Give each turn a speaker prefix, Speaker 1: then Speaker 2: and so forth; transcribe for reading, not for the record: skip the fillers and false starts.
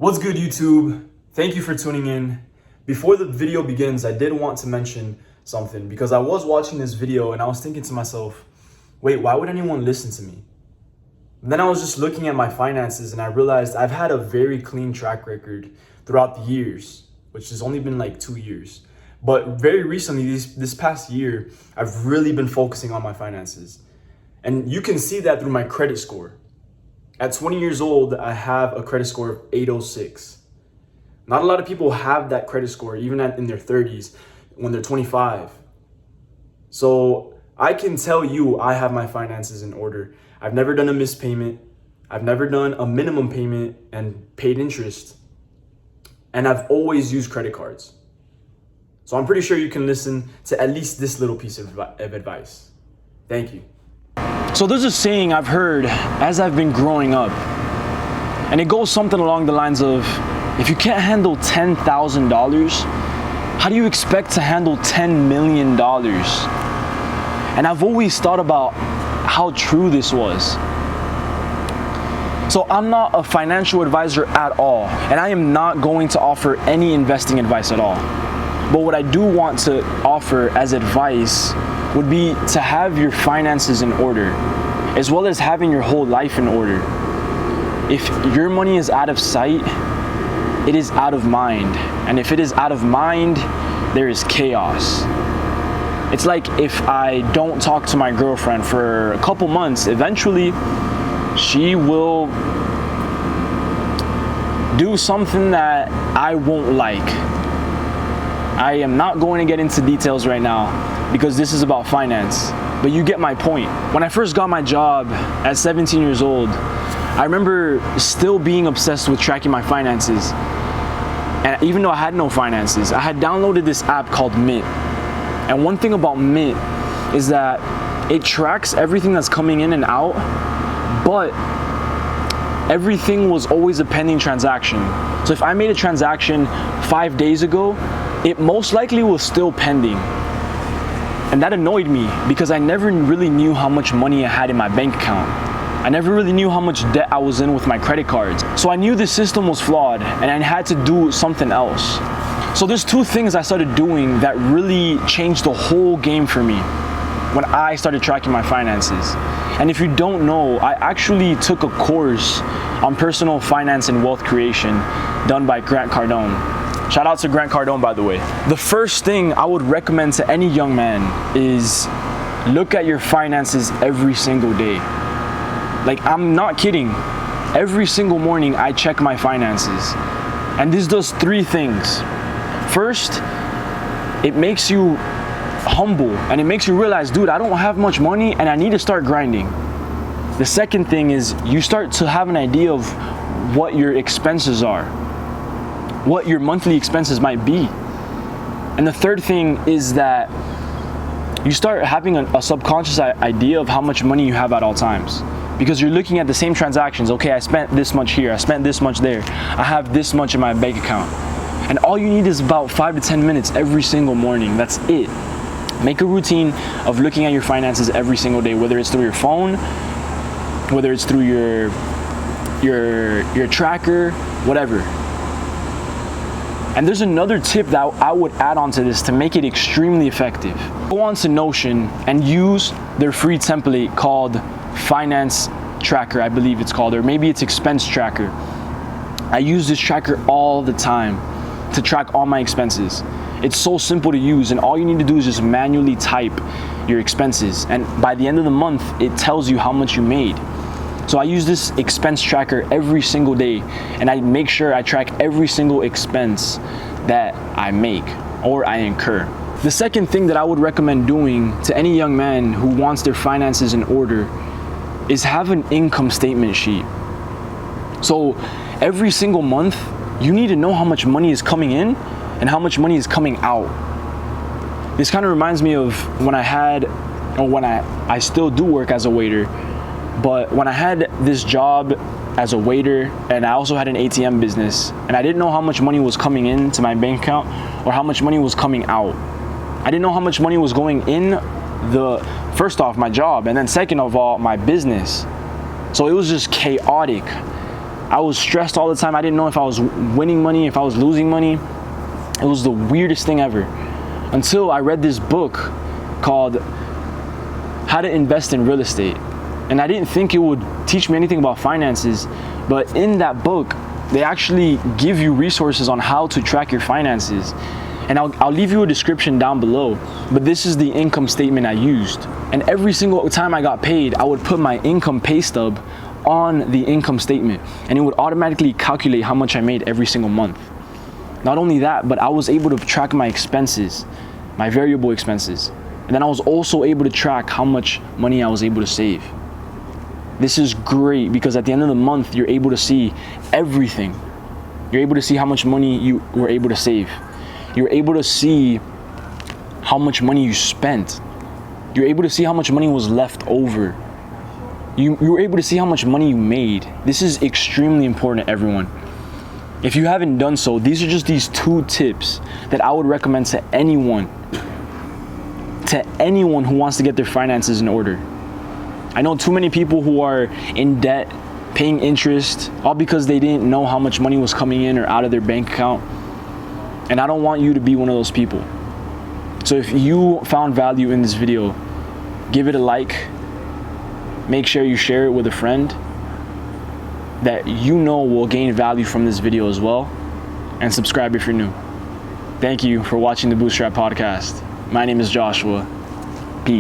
Speaker 1: What's good, YouTube? Thank you for tuning in. Before the video begins, I did want to mention something because I was watching this video and I was thinking to myself, wait, why would anyone listen to me? And then I was just looking at my finances and I realized I've had a very clean track record throughout the years, which has only been like 2 years. But very recently, this past year, I've really been focusing on my finances. And you can see that through my credit score. At 20 years old, I have a credit score of 806. Not a lot of people have that credit score, even in their 30s, when they're 25. So I can tell you I have my finances in order. I've never done a missed payment. I've never done a minimum payment and paid interest. And I've always used credit cards. So I'm pretty sure you can listen to at least this little piece of advice. Thank you.
Speaker 2: So there's a saying I've heard as I've been growing up, and it goes something along the lines of, if you can't handle $10,000, how do you expect to handle $10 million? And I've always thought about how true this was. So I'm not a financial advisor at all, and I am not going to offer any investing advice at all. But what I do want to offer as advice would be to have your finances in order, as well as having your whole life in order. If your money is out of sight, it is out of mind. And if it is out of mind, there is chaos. It's like if I don't talk to my girlfriend for a couple months, eventually she will do something that I won't like. I am not going to get into details right now because this is about finance, but you get my point. When I first got my job at 17 years old, I remember still being obsessed with tracking my finances. And even though I had no finances, I had downloaded this app called Mint. And one thing about Mint is that it tracks everything that's coming in and out, but everything was always a pending transaction. So if I made a transaction 5 days ago, it most likely was still pending. And that annoyed me because I never really knew how much money I had in my bank account. I never really knew how much debt I was in with my credit cards. So I knew the system was flawed and I had to do something else. So there's two things I started doing that really changed the whole game for me when I started tracking my finances. And if you don't know, I actually took a course on personal finance and wealth creation done by Grant Cardone. Shout out to Grant Cardone, by the way. The first thing I would recommend to any young man is look at your finances every single day. Like, I'm not kidding. Every single morning I check my finances. And this does three things. First, it makes you humble and it makes you realize, dude, I don't have much money and I need to start grinding. The second thing is you start to have an idea of what your expenses are, what your monthly expenses might be. And the third thing is that you start having a subconscious idea of how much money you have at all times, because you're looking at the same transactions. Okay, I spent this much here, I spent this much there, I have this much in my bank account. And all you need is about 5 to 10 minutes every single morning. That's it. Make a routine of looking at your finances every single day, whether it's through your phone, whether it's through your tracker, whatever. And there's another tip that I would add on to this to make it extremely effective. Go on to Notion and use their free template called Finance Tracker, I believe it's called, or maybe it's Expense Tracker. I use this tracker all the time to track all my expenses. It's so simple to use, and all you need to do is just manually type your expenses. And by the end of the month, it tells you how much you made. So I use this expense tracker every single day, and I make sure I track every single expense that I make or I incur. The second thing that I would recommend doing to any young man who wants their finances in order is have an income statement sheet. So every single month, you need to know how much money is coming in and how much money is coming out. This kind of reminds me of when I still do work as a waiter, but when I had this job as a waiter and I also had an ATM business and I didn't know how much money was coming into my bank account or how much money was coming out. I didn't know how much money was going in first off, my job, and then second of all, my business. So it was just chaotic. I was stressed all the time. I didn't know if I was winning money, if I was losing money. It was the weirdest thing ever. Until I read this book called How to Invest in Real Estate. And I didn't think it would teach me anything about finances, but in that book, they actually give you resources on how to track your finances. And I'll leave you a description down below, but this is the income statement I used. And every single time I got paid, I would put my income pay stub on the income statement, and it would automatically calculate how much I made every single month. Not only that, but I was able to track my expenses, my variable expenses. And then I was also able to track how much money I was able to save. This is great because at the end of the month, you're able to see everything. You're able to see how much money you were able to save. You're able to see how much money you spent. You're able to see how much money was left over. You were able to see how much money you made. This is extremely important to everyone. If you haven't done so, these are just these 2 tips that I would recommend to anyone who wants to get their finances in order. I know too many people who are in debt, paying interest, all because they didn't know how much money was coming in or out of their bank account. And I don't want you to be one of those people. So if you found value in this video, give it a like. Make sure you share it with a friend that you know will gain value from this video as well, and subscribe if you're new. Thank you for watching the Bootstrap Podcast. My name is Joshua. Peace.